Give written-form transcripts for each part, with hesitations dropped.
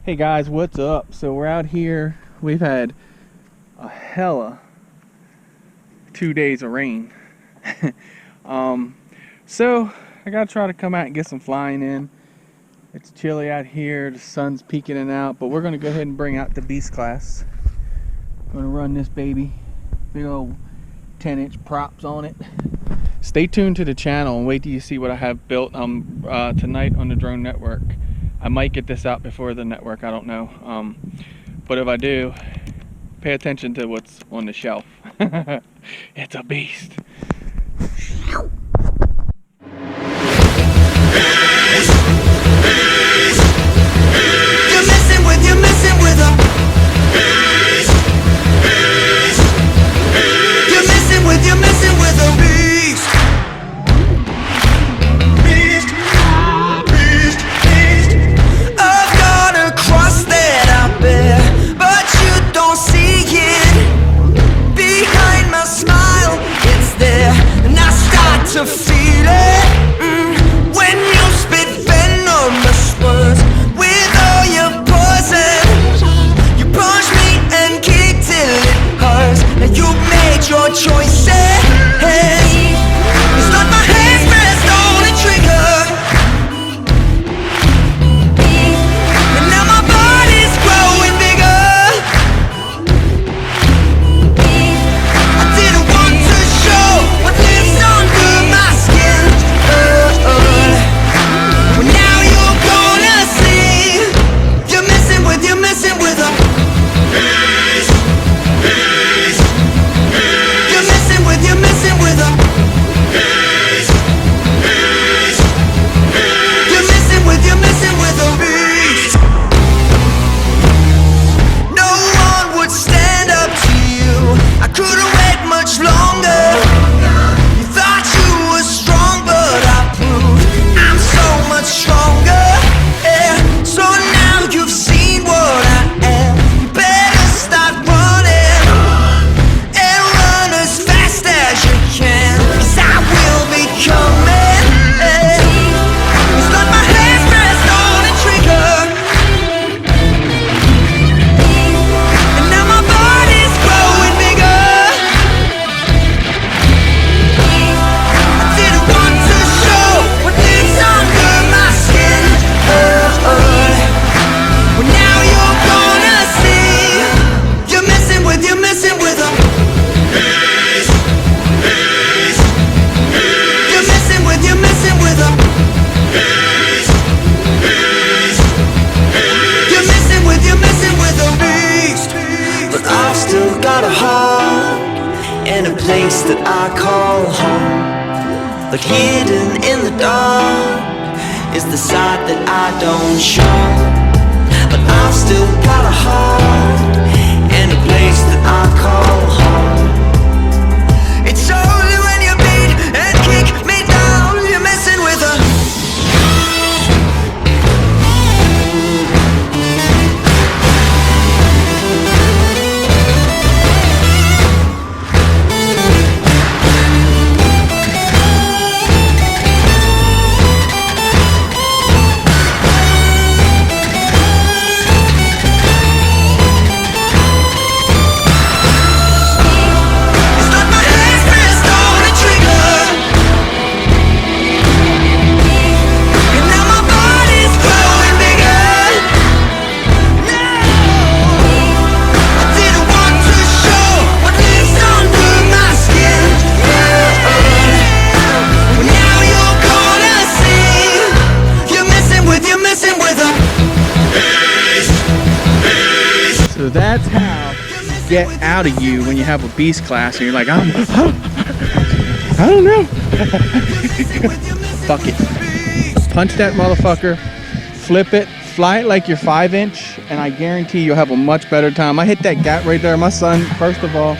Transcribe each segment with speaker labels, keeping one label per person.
Speaker 1: Hey guys, what's up? So we're out here. We've had a hella 2 days of rain. So I gotta try to come out and get some flying in. It's chilly out here, the sun's peeking in and out, but we're gonna go ahead and bring out the beast class. I'm gonna run this baby, big old 10-inch props on it. Stay tuned to the channel and wait till you see what I have built tonight on the drone network. I might get this out before the network, I don't know. But if I do, pay attention to what's on the shelf. It's a beast.
Speaker 2: You're messing with a You're messing with a beast. I've got a cross that I bear, but you don't see it. Behind my smile, it's there, and I start to feel it. When you spit venomous words with all your poison, you punch me and kick till it hurts. Now you've made your choices. It's like my hands pressed on a trigger, and now my body's growing bigger. I didn't want to show what lives under my skin. Well, now you're gonna see. You're messing with a You're messing with a You're messing with a beast. No one would stand up to you. I couldn't wait much longer. You thought you were strong, but I proved I'm so much stronger. Yeah. So now you've seen what I am. You better start running, and run as fast as you can, 'cause I will be coming. Yeah. It's like my hands pressed on a trigger, and now my body's growing bigger. I didn't want to show what lives under my skin. Well, now you're gonna see. You're messing with a You're messing with a You're messing with a beast. But I've still got a heart and a place that I call home. But hidden in the dark is the side that I don't show. But I've still got a heart and a place that I call home. It's only when you beat and kick me down, you're messing with a
Speaker 1: So that's how you get out of you when you have a beast class and you're like, I don't know. Fuck it. Punch that motherfucker, flip it, fly it like you're 5-inch, and I guarantee you'll have a much better time. I hit that gap right there. My son, first of all,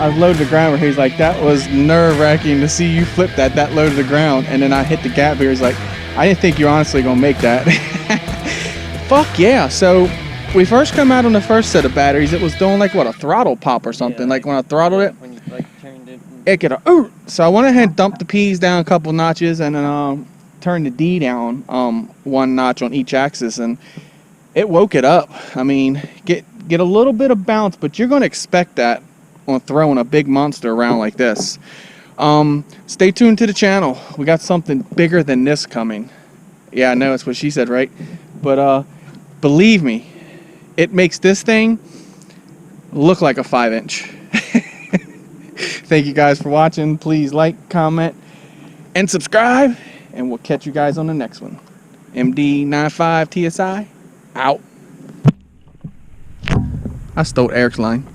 Speaker 1: I was low to the ground where he's like, that was nerve-wracking to see you flip that low to the ground. And then I hit the gap here. He's like, I didn't think you're honestly gonna make that. Fuck yeah. So we first come out on the first set of batteries, it was doing like what, a throttle pop or something. Yeah, like when I throttled it,
Speaker 3: when you like turned it,
Speaker 1: it could so I went ahead and dumped the P's down a couple notches and then turned the D down 1 notch on each axis, and it woke it up. I mean, get a little bit of bounce, but you're going to expect that on throwing a big monster around like this. Stay tuned to the channel. We got something bigger than this coming. Yeah, I know it's what she said, right? But believe me, it makes this thing look like a 5-inch. Thank you guys for watching. Please like, comment, and subscribe, and we'll catch you guys on the next one. MD95 TSI out. I stole Eric's line.